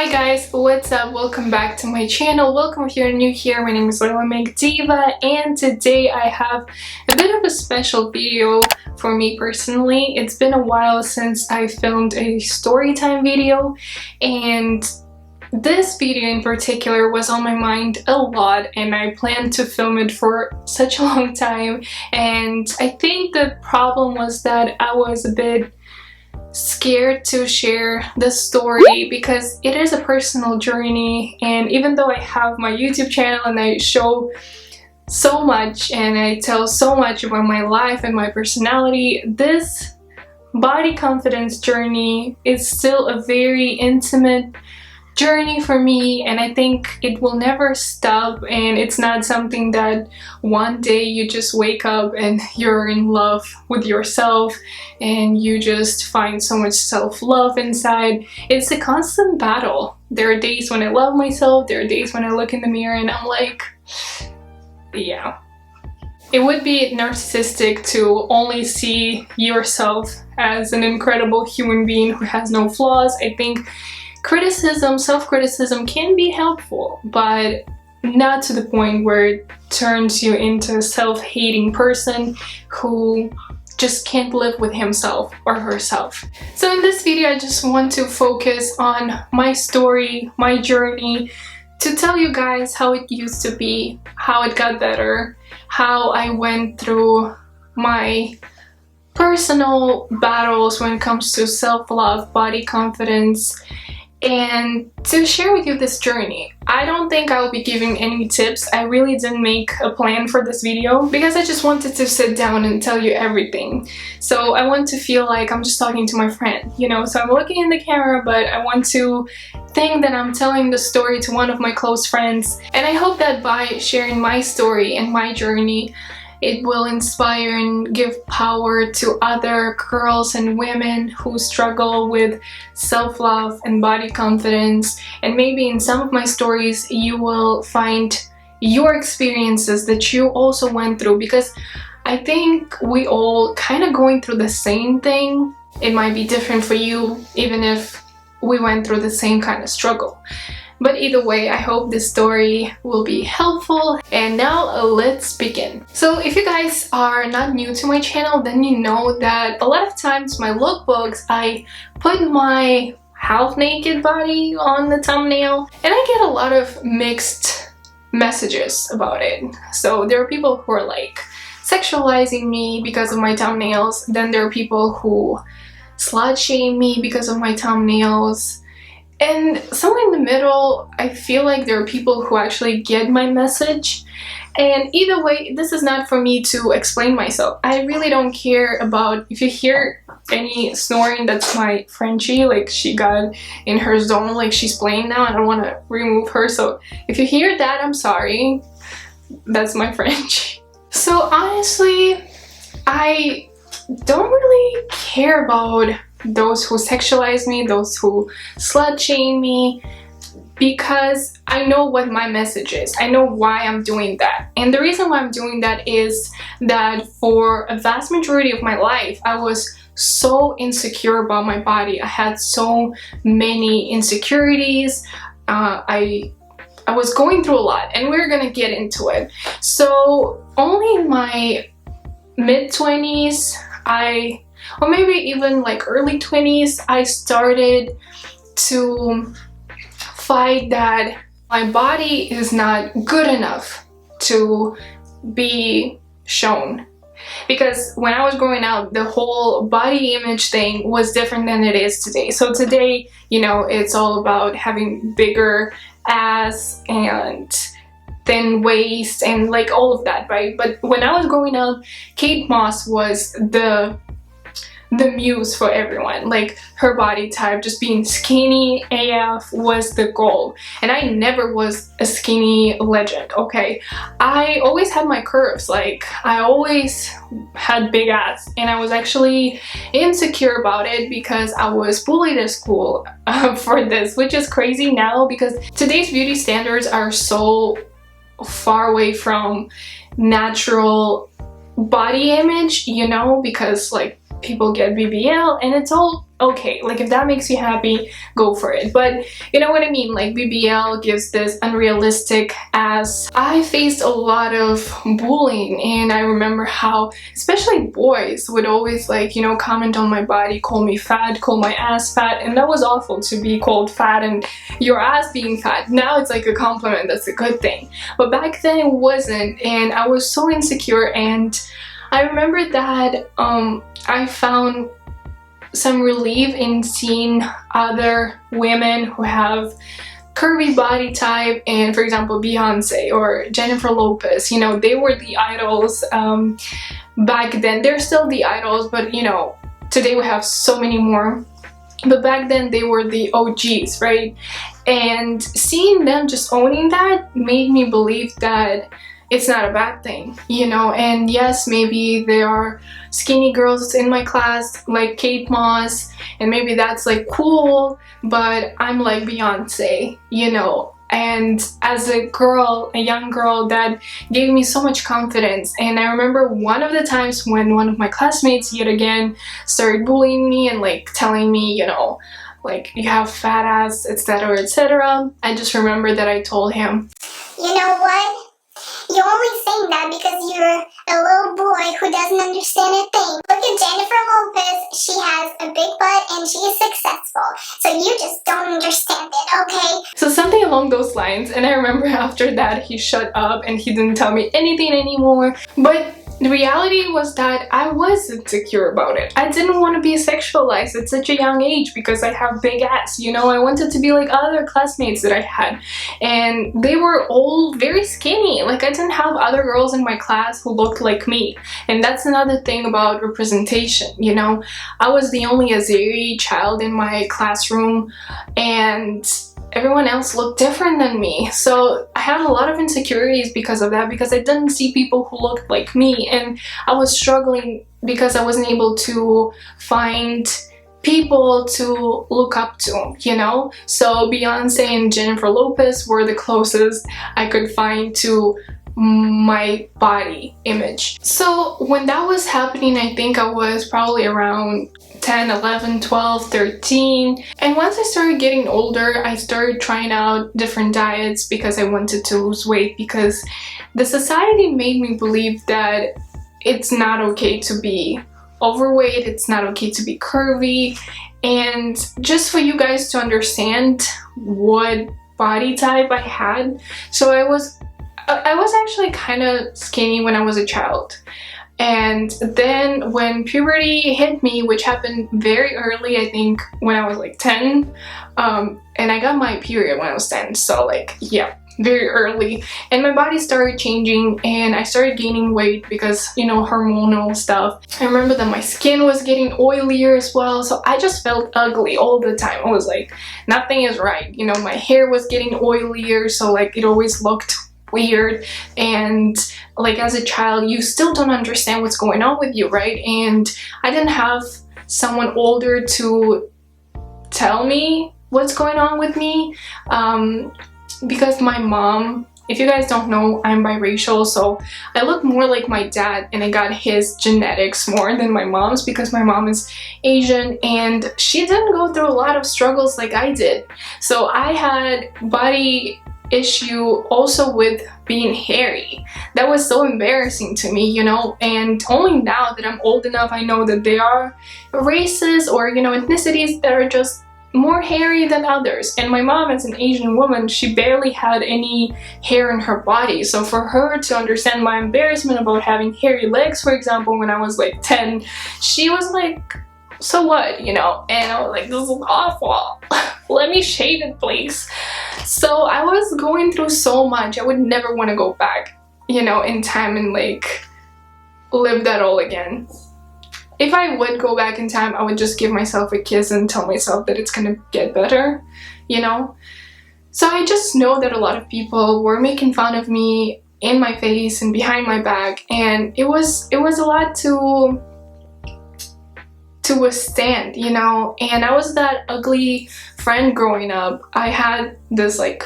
Hi guys, what's up? Welcome back to my channel. Welcome if you're new here. My name is Leila Mekhdiyeva, and today I have a bit of a special video for me personally. It's been a while since I filmed a story time video, and this video in particular was on my mind a lot, and I planned to film it for such a long time. And I think the problem was that I was a bit scared to share the story because it is a personal journey, and even though I have my YouTube channel and I show so much and I tell so much about my life and my personality, this body confidence journey is still a very intimate journey for me, and I think it will never stop. And it's not something that one day you just wake up and you're in love with yourself and you just find so much self-love inside. It's a constant battle. There are days when I love myself, there are days when I look in the mirror and I'm like, yeah. It would be narcissistic to only see yourself as an incredible human being who has no flaws. I think criticism, self-criticism can be helpful, but not to the point where it turns you into a self-hating person who just can't live with himself or herself. So in this video, I just want to focus on my story, my journey, to tell you guys how it used to be, how it got better, how I went through my personal battles when it comes to self-love, body confidence, and to share with you this journey. I don't think I'll be giving any tips. I really didn't make a plan for this video because I just wanted to sit down and tell you everything. So I want to feel like I'm just talking to my friend, you know? So I'm looking in the camera, but I want to think that I'm telling the story to one of my close friends. And I hope that by sharing my story and my journey, it will inspire and give power to other girls and women who struggle with self-love and body confidence. And maybe in some of my stories you will find your experiences that you also went through, because I think we all kind of going through the same thing. It might be different for you, even if we went through the same kind of struggle. But either way, I hope this story will be helpful. And now let's begin. So if you guys are not new to my channel, then you know that a lot of times my lookbooks, I put my half-naked body on the thumbnail, and I get a lot of mixed messages about it. So there are people who are like sexualizing me because of my thumbnails. Then there are people who slut shame me because of my thumbnails. And somewhere in the middle, I feel like there are people who actually get my message. And either way, this is not for me to explain myself. I really don't care about if you hear any snoring. That's my Frenchie, like she got in her zone, like she's playing now. I don't want to remove her. So if you hear that, I'm sorry. That's my Frenchie. So honestly, I don't really care about those who sexualize me, those who slut shame me, because I know what my message is. I know why I'm doing that. And the reason why I'm doing that is that for a vast majority of my life, I was so insecure about my body. I had so many insecurities. I was going through a lot, and we're gonna get into it. So only in my mid-20s, or maybe even like early 20s, I started to fight that my body is not good enough to be shown. Because when I was growing up, the whole body image thing was different than it is today. So today, you know, it's all about having bigger ass and thin waist and like all of that, right? But when I was growing up, Kate Moss was the muse for everyone. Like her body type, just being skinny AF, was the goal. And I never was a skinny legend, okay? I always had my curves. Like I always had big ass, and I was actually insecure about it because I was bullied at school for this, which is crazy now because today's beauty standards are so far away from natural body image, you know, because like people get BBL, and it's all okay. Like, if that makes you happy, go for it. But you know what I mean, like BBL gives this unrealistic ass. I faced a lot of bullying, and I remember how especially boys would always, like, you know, comment on my body, call me fat, call my ass fat, and that was awful to be called fat and your ass being fat. Now it's like a compliment, that's a good thing, but back then it wasn't, and I was so insecure. And I remember that I found some relief in seeing other women who have curvy body type, and for example Beyonce or Jennifer Lopez, you know, they were the idols back then. They're still the idols, but you know, today we have so many more, but back then they were the OGs, right? And seeing them just owning that made me believe that it's not a bad thing, you know. And yes, maybe there are skinny girls in my class like Kate Moss, and maybe that's like cool, but I'm like Beyonce, you know. And as a girl, a young girl, that gave me so much confidence. And I remember one of the times when one of my classmates yet again started bullying me and like telling me, you know, like, you have fat ass, etc, etc. I just remember that I told him, you know what? You're only saying that because you're a little boy who doesn't understand a thing. Look at Jennifer Lopez. She has a big butt and she is successful. So you just don't understand it, okay? So something along those lines. And I remember after that he shut up and he didn't tell me anything anymore. But the reality was that I was insecure about it. I didn't want to be sexualized at such a young age because I have big ass, you know. I wanted to be like other classmates that I had, and they were all very skinny. Like, I didn't have other girls in my class who looked like me, and that's another thing about representation, you know. I was the only Azeri child in my classroom, and everyone else looked different than me. So I had a lot of insecurities because of that, because I didn't see people who looked like me, and I was struggling because I wasn't able to find people to look up to, you know. So Beyonce and Jennifer Lopez were the closest I could find to my body image. So when that was happening, I think I was probably around 10, 11, 12, 13. And once I started getting older, I started trying out different diets because I wanted to lose weight, because the society made me believe that it's not okay to be overweight, it's not okay to be curvy. And just for you guys to understand what body type I had, so I was actually kind of skinny when I was a child. And then when puberty hit me, which happened very early, I think when I was like 10, and I got my period when I was 10, so like, yeah, very early. And my body started changing and I started gaining weight because, you know, hormonal stuff. I remember that my skin was getting oilier as well, so I just felt ugly all the time. I was like, nothing is right, you know. My hair was getting oilier, so like it always looked weird. And like, as a child, you still don't understand what's going on with you, right? And I didn't have someone older to tell me what's going on with me, because my mom, if you guys don't know, I'm biracial, so I look more like my dad, and I got his genetics more than my mom's because my mom is Asian and she didn't go through a lot of struggles like I did. So I had body issue also with being hairy. That was so embarrassing to me, you know. And only now that I'm old enough, I know that there are races or, you know, ethnicities that are just more hairy than others. And my mom, as an Asian woman, she barely had any hair in her body. So for her to understand my embarrassment about having hairy legs, for example, when I was like 10, she was like, so what, you know? And I was like, this is awful. Let me shave it, please. So I was going through so much. I would never want to go back, you know, in time and like live that all again. If I would go back in time, I would just give myself a kiss and tell myself that it's gonna get better, you know? So I just know that a lot of people were making fun of me in my face and behind my back, and it was a lot to withstand, you know. And I was that ugly friend growing up. I had this like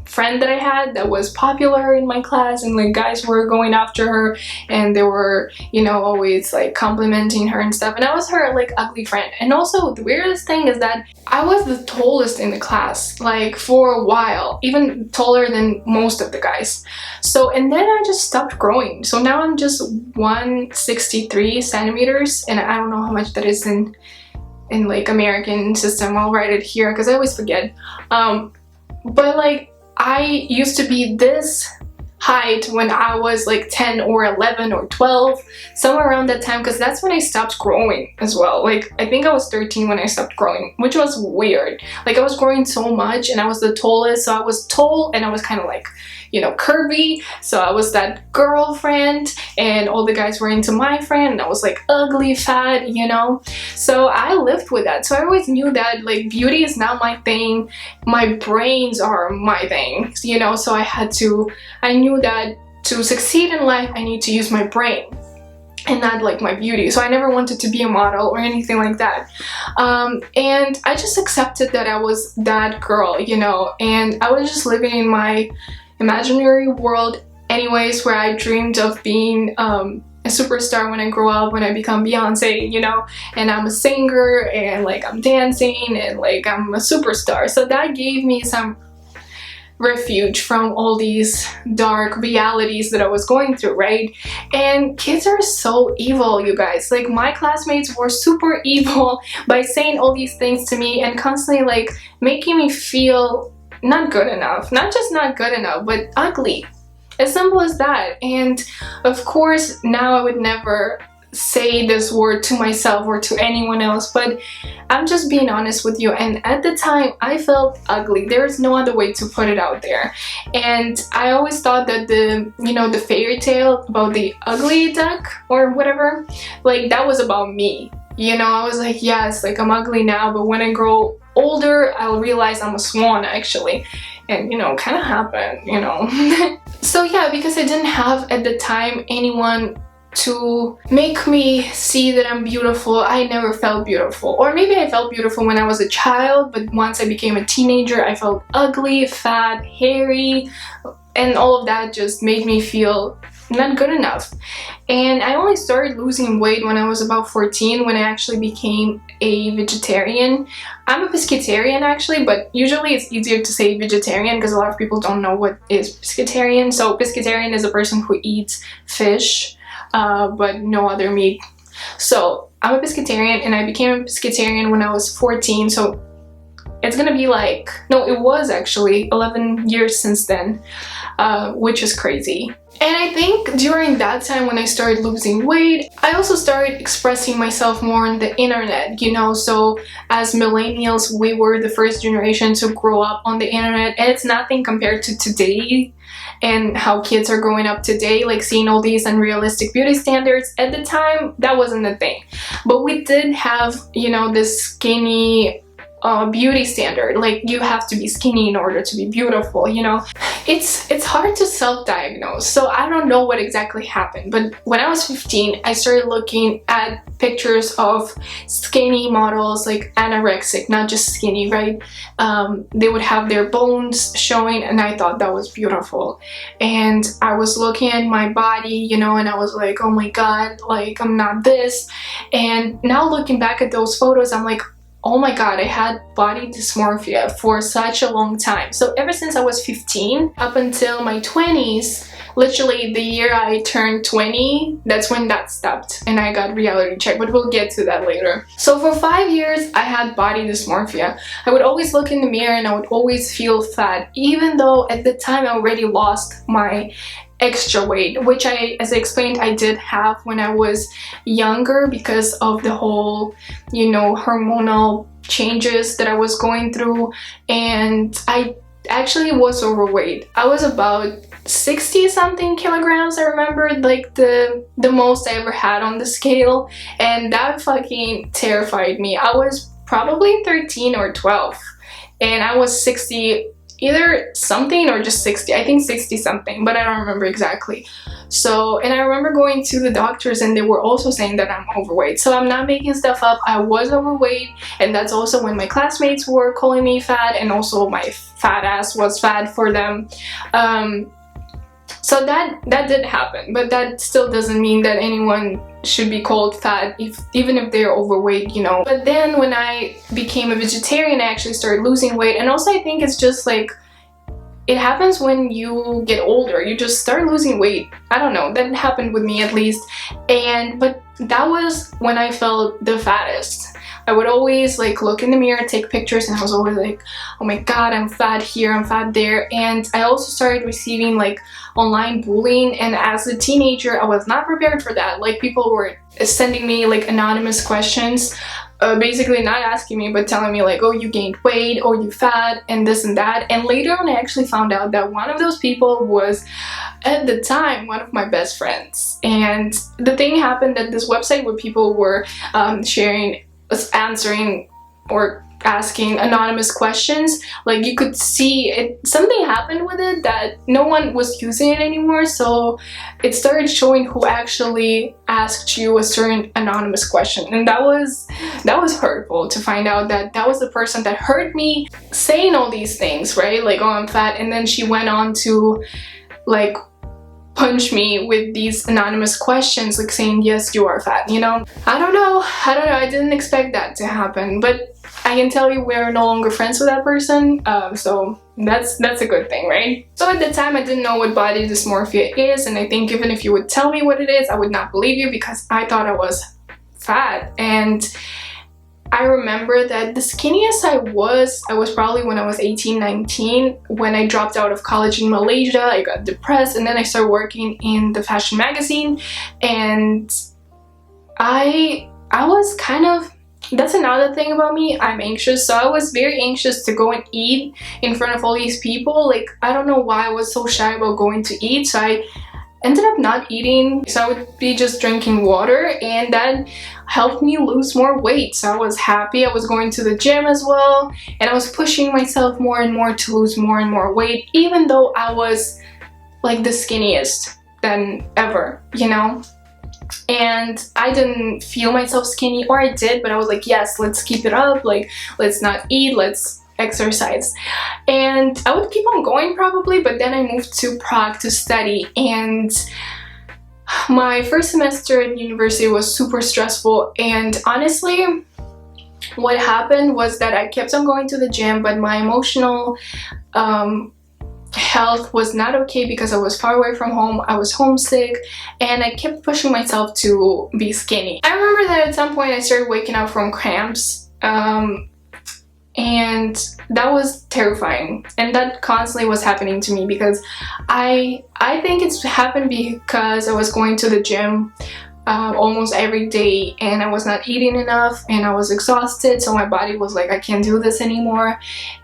friend that I had that was popular in my class, and like guys were going after her and they were, you know, always like complimenting her and stuff, and I was her like ugly friend. And also the weirdest thing is that I was the tallest in the class, like for a while, even taller than most of the guys. So, and then I just stopped growing, so now I'm just 163 centimeters, and I don't know how much that is in like American system. I'll write it here because I always forget. But like I used to be this height when I was like 10 or 11 or 12, somewhere around that time, because that's when I stopped growing as well. Like I think I was 13 when I stopped growing, which was weird. Like I was growing so much and I was the tallest, so I was tall and I was kind of like, you know, curvy, so I was that girlfriend and all the guys were into my friend, and I was like ugly, fat, you know. So I lived with that. So I always knew that like beauty is not my thing, my brains are my thing, you know. So I knew that to succeed in life I need to use my brain and not like my beauty. So I never wanted to be a model or anything like that. And I just accepted that I was that girl, you know, and I was just living in my imaginary world anyways, where I dreamed of being a superstar when I grow up, when I become Beyonce, you know, and I'm a singer and like I'm dancing and like I'm a superstar. So that gave me some refuge from all these dark realities that I was going through, right? And kids are so evil, you guys. Like my classmates were super evil by saying all these things to me and constantly like making me feel not good enough. Not just not good enough, but ugly. As simple as that. And of course now I would never say this word to myself or to anyone else, but I'm just being honest with you. And at the time I felt ugly. There's no other way to put it out there. And I always thought that the, you know, the fairy tale about the ugly duck or whatever, like that was about me. You know, I was like, yes, like I'm ugly now, but when I grow older I'll realize I'm a swan actually. And you know, kind of happened, you know. So yeah, because I didn't have at the time anyone to make me see that I'm beautiful, I never felt beautiful. Or maybe I felt beautiful when I was a child, but once I became a teenager I felt ugly, fat, hairy, and all of that just made me feel not good enough. And I only started losing weight when I was about 14, when I actually became a vegetarian. I'm a pescatarian actually, but usually it's easier to say vegetarian because a lot of people don't know what is pescatarian. So pescatarian is a person who eats fish but no other meat. So I'm a pescatarian and I became a pescatarian when I was 14, so it's gonna be like, no, it was actually 11 years since then, which is crazy. And I think during that time when I started losing weight, I also started expressing myself more on the internet, you know. So as millennials, we were the first generation to grow up on the internet, and it's nothing compared to today and how kids are growing up today, like seeing all these unrealistic beauty standards. At the time, that wasn't a thing. But we did have, you know, this skinny beauty standard, like you have to be skinny in order to be beautiful, you know. It's hard to self-diagnose, so I don't know what exactly happened, but when I was 15 I started looking at pictures of skinny models, like anorexic, not just skinny, right? They would have their bones showing and I thought that was beautiful. And I was looking at my body, you know, and I was like, oh my god, like I'm not this. And now looking back at those photos, I'm like, oh my god, I had body dysmorphia for such a long time. So ever since I was 15 up until my 20s, literally the year I turned 20, that's when that stopped and I got reality check, but we'll get to that later. So for 5 years I had body dysmorphia. I would always look in the mirror and I would always feel fat, even though at the time I already lost my extra weight, which as I explained, I did have when I was younger because of the whole, you know, hormonal changes that I was going through. And I actually was overweight. I was about 60 something kilograms. I remember, like the most I ever had on the scale, and that fucking terrified me. I was probably 13 or 12 and I was 60 either something or just 60. I think 60 something, but I don't remember exactly. So, and I remember going to the doctors and they were also saying that I'm overweight. So I'm not making stuff up. I was overweight, and that's also when my classmates were calling me fat, and also my fat ass was fat for them. So that did happen, but that still doesn't mean that anyone should be called fat even if they're overweight, you know. But then when I became a vegetarian, I actually started losing weight. And also I think it's just like, it happens when you get older, you just start losing weight. I don't know, that happened with me at least. But that was when I felt the fattest. I would always like look in the mirror, take pictures, and I was always like, oh my god, I'm fat here, I'm fat there. And I also started receiving like online bullying, and as a teenager I was not prepared for that. Like, people were sending me like anonymous questions, basically not asking me but telling me like, oh, you gained weight, or you fat, and this and that. And later on I actually found out that one of those people was, at the time, one of my best friends. And the thing happened that this website where people were answering or asking anonymous questions, like, you could see it, something happened with it that no one was using it anymore. So it started showing who actually asked you a certain anonymous question, and that was hurtful to find out that that was the person that heard me saying all these things, right? Like, oh, I'm fat, and then she went on to like punch me with these anonymous questions, like saying, yes, you are fat, you know. I don't know, I didn't expect that to happen, but I can tell you we're no longer friends with that person, so that's a good thing, right? So at the time I didn't know what body dysmorphia is, and I think even if you would tell me what it is, I would not believe you, because I thought I was fat. And I remember that the skinniest I was probably when I was 18, 19, when I dropped out of college in Malaysia. I got depressed, and then I started working in the fashion magazine, and I was kind of, that's another thing about me, I'm anxious. So I was very anxious to go and eat in front of all these people. Like, I don't know why I was so shy about going to eat, so I ended up not eating. So I would be just drinking water, and that helped me lose more weight. So I was happy. I was going to the gym as well, and I was pushing myself more and more to lose more and more weight, even though I was like the skinniest than ever, you know. And I didn't feel myself skinny, or I did, but I was like, yes, let's keep it up, like, let's not eat, let's exercise. And I would keep on going probably, but then I moved to Prague to study, and my first semester at university was super stressful. And honestly, what happened was that I kept on going to the gym, but my emotional health was not okay, because I was far away from home, I was homesick, and I kept pushing myself to be skinny. I remember that at some point I started waking up from cramps, and that was terrifying, and that constantly was happening to me, because I think it's happened because I was going to the gym almost every day, and I was not eating enough, and I was exhausted, so my body was like, I can't do this anymore.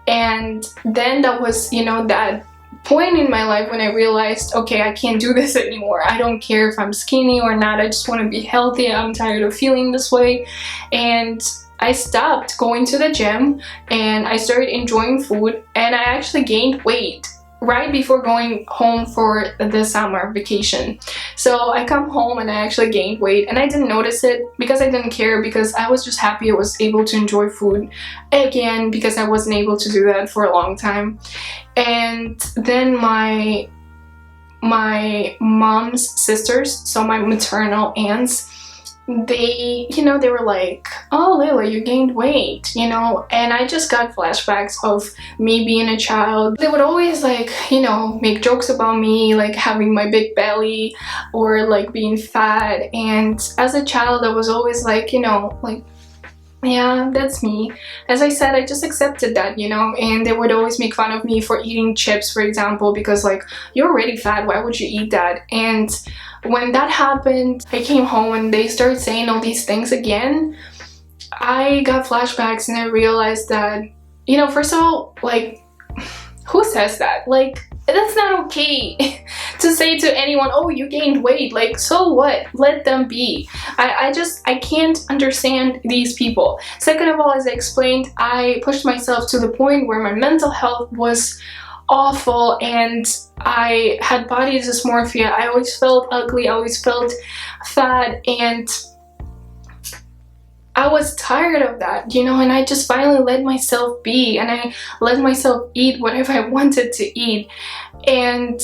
And then that was, you know, that point in my life when I realized, okay, I can't do this anymore. I don't care if I'm skinny or not, I just want to be healthy, I'm tired of feeling this way. And I stopped going to the gym, and I started enjoying food, and I actually gained weight right before going home for the summer vacation. So I come home and I actually gained weight, and I didn't notice it because I didn't care, because I was just happy I was able to enjoy food again, because I wasn't able to do that for a long time. And then my mom's sisters, so my maternal aunts, they, you know, they were like, oh, Leila, you gained weight, you know. And I just got flashbacks of me being a child. They would always, like, you know, make jokes about me, like having my big belly or like being fat. And as a child, I was always like, you know, like, yeah, that's me. As I said, I just accepted that, you know. And they would always make fun of me for eating chips, for example, because like, you're already fat, why would you eat that? And when that happened, I came home and they started saying all these things again. I got flashbacks, and I realized that, you know, first of all, like, who says that? Like, that's not okay to say to anyone, oh, you gained weight, like, so what? Let them be. I can't understand these people. Second of all, as I explained, I pushed myself to the point where my mental health was awful, and I had body dysmorphia. I always felt ugly, I always felt fat, and I was tired of that, you know, and I just finally let myself be, and I let myself eat whatever I wanted to eat. And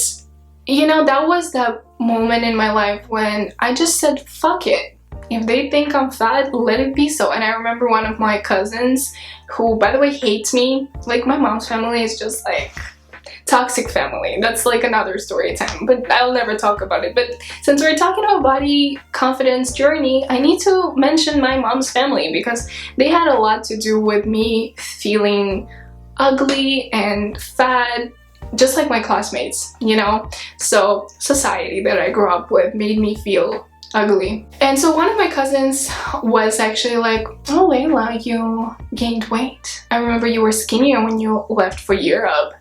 you know, that was that moment in my life when I just said, fuck it. If they think I'm fat, let it be so. And I remember one of my cousins, who by the way hates me, like my mom's family is just like toxic family. That's like another story time, but I'll never talk about it. But since we're talking about body confidence journey, I need to mention my mom's family, because they had a lot to do with me feeling ugly and fat, just like my classmates, you know. So society that I grew up with made me feel ugly. And so one of my cousins was actually like, oh Leila, you gained weight. I remember you were skinnier when you left for Europe.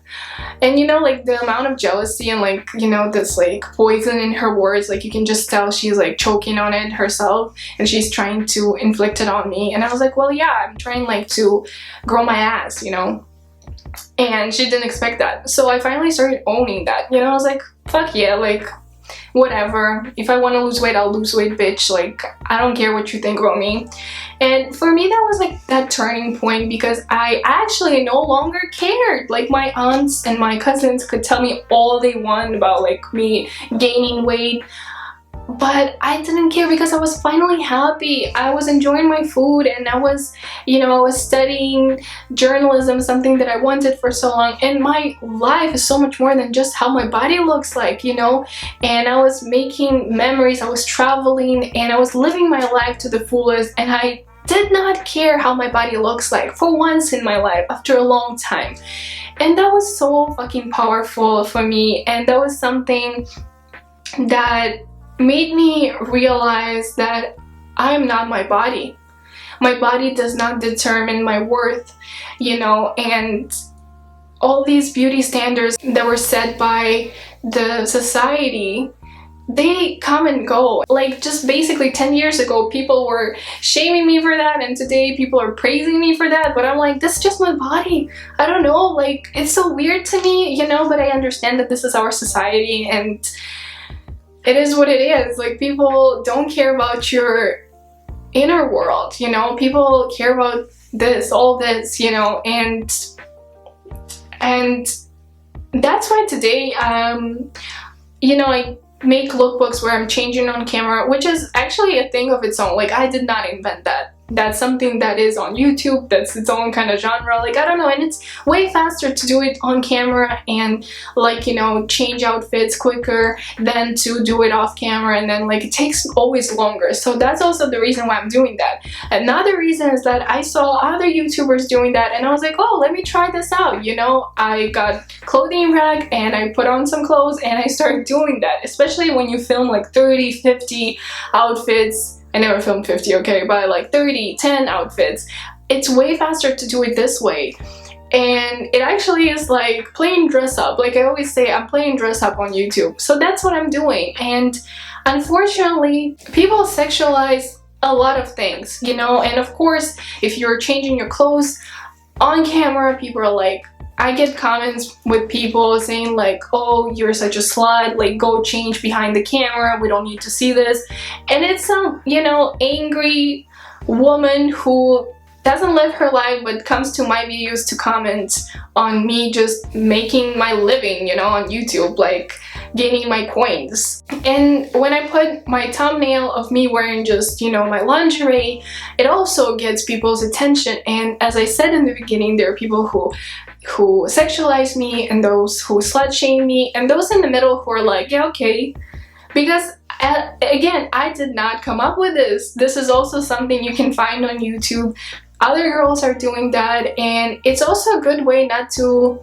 And you know, like the amount of jealousy and like, you know, this like poison in her words, like you can just tell she's like choking on it herself and she's trying to inflict it on me. And I was like, well, yeah, I'm trying like to grow my ass, you know. And she didn't expect that. So I finally started owning that, you know. I was like, fuck yeah, like whatever, if I want to lose weight, I'll lose weight, bitch. Like I don't care what you think about me. And for me, that was like that turning point, because I actually no longer cared. Like my aunts and my cousins could tell me all they want about like me gaining weight, but I didn't care, because I was finally happy. I was enjoying my food, and I was, you know, I was studying journalism, something that I wanted for so long. And my life is so much more than just how my body looks like, you know. And I was making memories, I was traveling, and I was living my life to the fullest, and I did not care how my body looks like for once in my life after a long time. And that was so fucking powerful for me, and that was something that made me realize that I'm not my body. My body does not determine my worth, you know. And all these beauty standards that were set by the society, they come and go. Like just basically 10 years ago, people were shaming me for that, and today people are praising me for that. But I'm like, this is just my body. I don't know, like it's so weird to me, you know. But I understand that this is our society, and it is what it is. Like people don't care about your inner world, you know. People care about this, all this, you know. And that's why today you know, I make lookbooks where I'm changing on camera, which is actually a thing of its own. Like I did not invent that. That's something that is on YouTube, that's its own kind of genre, like I don't know. And it's way faster to do it on camera and like, you know, change outfits quicker than to do it off camera, and then like it takes always longer. So that's also the reason why I'm doing that. Another reason is that I saw other YouTubers doing that, and I was like, oh, let me try this out, you know. I got clothing rack and I put on some clothes and I started doing that, especially when you film like 30, 50 outfits. I never filmed 50, okay, but like 30, 10 outfits. It's way faster to do it this way. And it actually is like playing dress up. Like I always say, I'm playing dress up on YouTube. So that's what I'm doing. And unfortunately, people sexualize a lot of things, you know. And of course, if you're changing your clothes on camera, people are like, I get comments with people saying like, oh, you're such a slut, like go change behind the camera, we don't need to see this. And it's some, you know, angry woman who doesn't live her life but comes to my videos to comment on me just making my living, you know, on YouTube, like gaining my coins. And when I put my thumbnail of me wearing just, you know, my lingerie, it also gets people's attention. And as I said in the beginning, there are people who sexualize me, and those who slut shame me, and those in the middle who are like, yeah, okay. Because again, I did not come up with this. This is also something you can find on YouTube. Other girls are doing that, and it's also a good way not to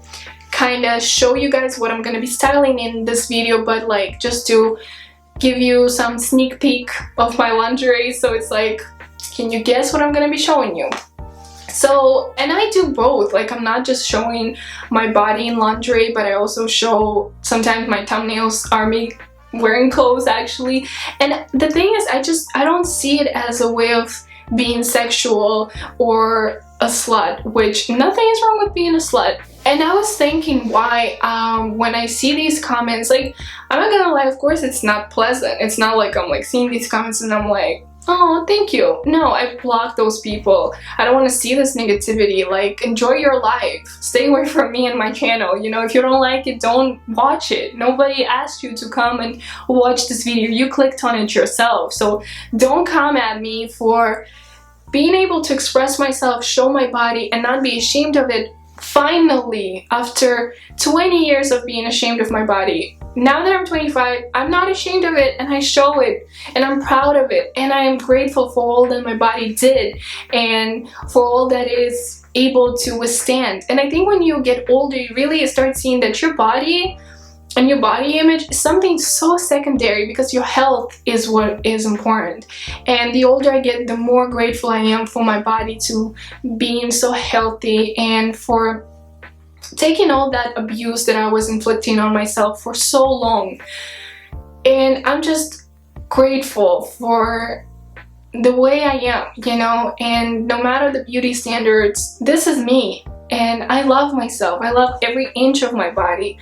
kind of show you guys what I'm gonna be styling in this video, but like just to give you some sneak peek of my lingerie. So it's like, can you guess what I'm gonna be showing you? So, and I do both. Like I'm not just showing my body in lingerie, but I also show, sometimes my thumbnails are me wearing clothes actually. And the thing is, I don't see it as a way of being sexual or a slut, which nothing is wrong with being a slut. And I was thinking why when I see these comments, like, I'm not gonna lie, of course it's not pleasant. It's not like I'm like seeing these comments and I'm like, oh, thank you. No, I block those people. I don't want to see this negativity. Like, enjoy your life. Stay away from me and my channel. You know, if you don't like it, don't watch it. Nobody asked you to come and watch this video. You clicked on it yourself. So don't come at me for being able to express myself, show my body, and not be ashamed of it. Finally, after 20 years of being ashamed of my body, now that I'm 25, I'm not ashamed of it, and I show it, and I'm proud of it, and I am grateful for all that my body did and for all that it is able to withstand. And I think when you get older, you really start seeing that your body and your body image is something so secondary, because your health is what is important. And the older I get, the more grateful I am for my body to being so healthy and for taking all that abuse that I was inflicting on myself for so long. And I'm just grateful for the way I am, you know, and no matter the beauty standards, this is me. And I love myself. I love every inch of my body,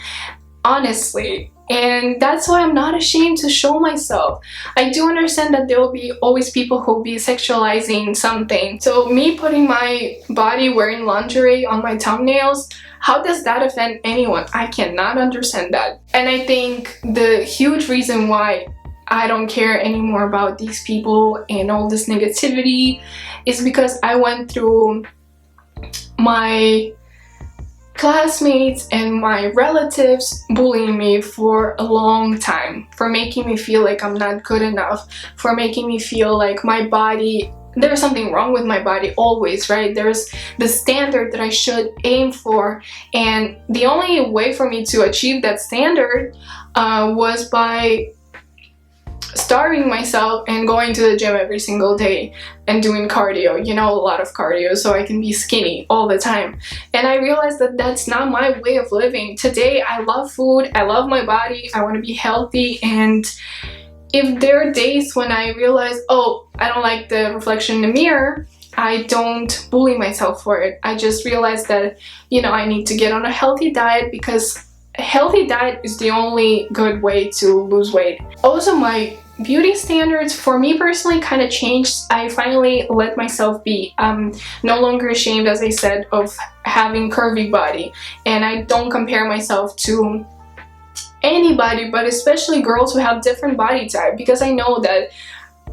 honestly. And that's why I'm not ashamed to show myself. I do understand that there will be always people who will be sexualizing something. So me putting my body wearing lingerie on my thumbnails, how does that offend anyone? I cannot understand that. And I think the huge reason why I don't care anymore about these people and all this negativity is because I went through my classmates and my relatives bullying me for a long time, for making me feel like I'm not good enough, for making me feel like my body, there's something wrong with my body always, right? There's the standard that I should aim for, and the only way for me to achieve that standard was by starving myself and going to the gym every single day and doing cardio, you know, a lot of cardio, so I can be skinny all the time. And I realized that that's not my way of living. Today I love food, I love my body, I want to be healthy, and if there are days when I realize, oh, I don't like the reflection in the mirror, I don't bully myself for it. I just realize that, you know, I need to get on a healthy diet, because a healthy diet is the only good way to lose weight. Also, my beauty standards for me personally kind of changed. I finally let myself be no longer ashamed, as I said, of having curvy body, and I don't compare myself to anybody, but especially girls who have different body type, because I know that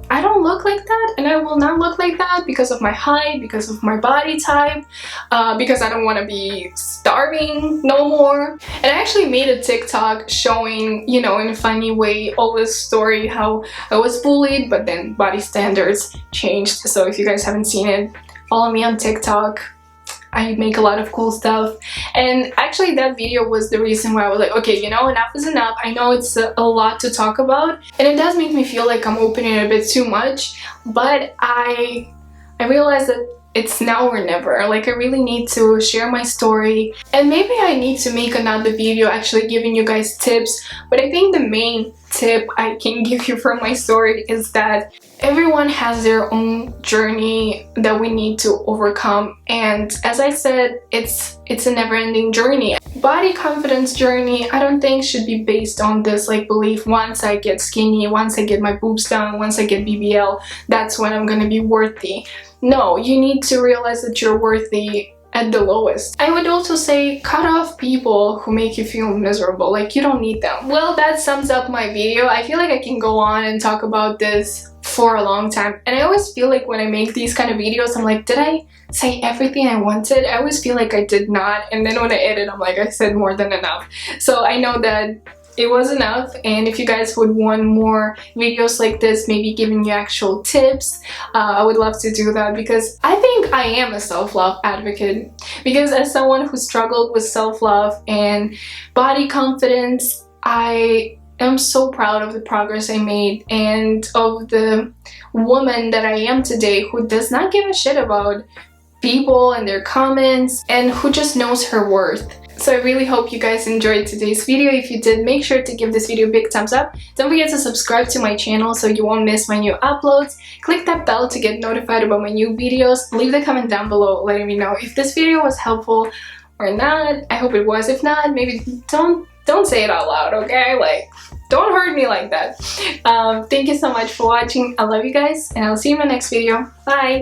I don't look like that, and I will not look like that because of my height, because of my body type, because I don't want to be starving no more. And I actually made a TikTok showing, you know, in a funny way, all this story how I was bullied, but then body standards changed. So if you guys haven't seen it, follow me on TikTok. I make a lot of cool stuff, and actually that video was the reason why I was like, okay, you know, enough is enough. I know it's a lot to talk about, and it does make me feel like I'm opening a bit too much, but I realized that it's now or never. Like, I really need to share my story, and maybe I need to make another video actually giving you guys tips. But I think the main tip I can give you from my story is that everyone has their own journey that we need to overcome, and as I said, it's a never-ending journey. Body confidence journey, I don't think should be based on this like belief, once I get skinny, once I get my boobs done, once I get BBL, that's when I'm gonna be worthy. No, you need to realize that you're worthy at the lowest. I would also say cut off people who make you feel miserable, like you don't need them. Well, that sums up my video. I feel like I can go on and talk about this for a long time, and I always feel like when I make these kind of videos, I'm like, did I say everything I wanted? I always feel like I did not, and then when I edit, I'm like, I said more than enough. So I know that it was enough, and if you guys would want more videos like this, maybe giving you actual tips, I would love to do that, because I think I am a self-love advocate. Because as someone who struggled with self-love and body confidence, I am so proud of the progress I made and of the woman that I am today, who does not give a shit about people and their comments, and who just knows her worth. So I really hope you guys enjoyed today's video. If you did, make sure to give this video a big thumbs up. Don't forget to subscribe to my channel so you won't miss my new uploads. Click that bell to get notified about my new videos. Leave a comment down below letting me know if this video was helpful or not. I hope it was. If not, maybe don't say it out loud, okay? Like, don't hurt me like that. Thank you so much for watching. I love you guys, and I'll see you in my next video. Bye!